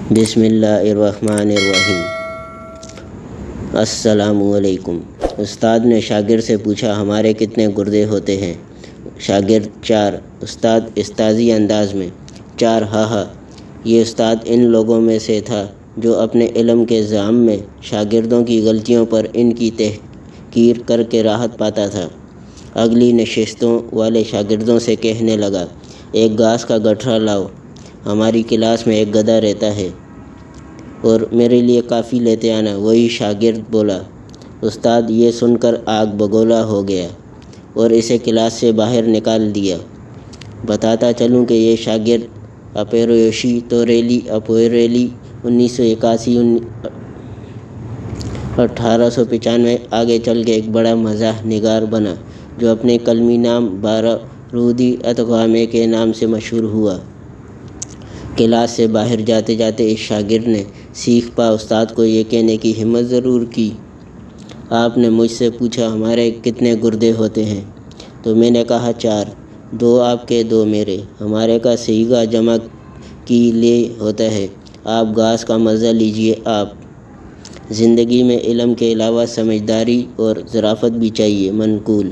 بسم اللہ الرحمن الرحیم۔ السلام علیکم۔ استاد نے شاگرد سے پوچھا، ہمارے کتنے گردے ہوتے ہیں؟ شاگرد: 4۔ استاد استاذی انداز میں: 4 ہاں ہاں۔ یہ استاد ان لوگوں میں سے تھا جو اپنے علم کے زعم میں شاگردوں کی غلطیوں پر ان کی تحقیر کر کے راحت پاتا تھا۔ اگلی نشستوں والے شاگردوں سے کہنے لگا، ایک گھاس کا گٹھڑا لاؤ، ہماری کلاس میں ایک گدھا رہتا ہے اور میرے لیے کافی لیتے آنا۔ وہی شاگرد بولا۔ استاد یہ سن کر آگ بگولا ہو گیا اور اسے کلاس سے باہر نکال دیا۔ بتاتا چلوں کہ یہ شاگرد اپیرویوشی توریلی اپویریلی 1981 1895 آگے چل کے ایک بڑا مزاح نگار بنا جو اپنے قلمی نام بارودی ادغامے کے نام سے مشہور ہوا۔ کلاس سے باہر جاتے جاتے اس شاگرد نے سیکھ پا استاد کو یہ کہنے کی ہمت ضرور کی، آپ نے مجھ سے پوچھا ہمارے کتنے گردے ہوتے ہیں؟ تو میں نے کہا 4، 2 آپ کے 2 میرے۔ ہمارے کا صیغہ جمع کی لیے ہوتا ہے۔ آپ گھاس کا مزہ لیجئے۔ آپ زندگی میں علم کے علاوہ سمجھداری اور ظرافت بھی چاہیے۔ منقول۔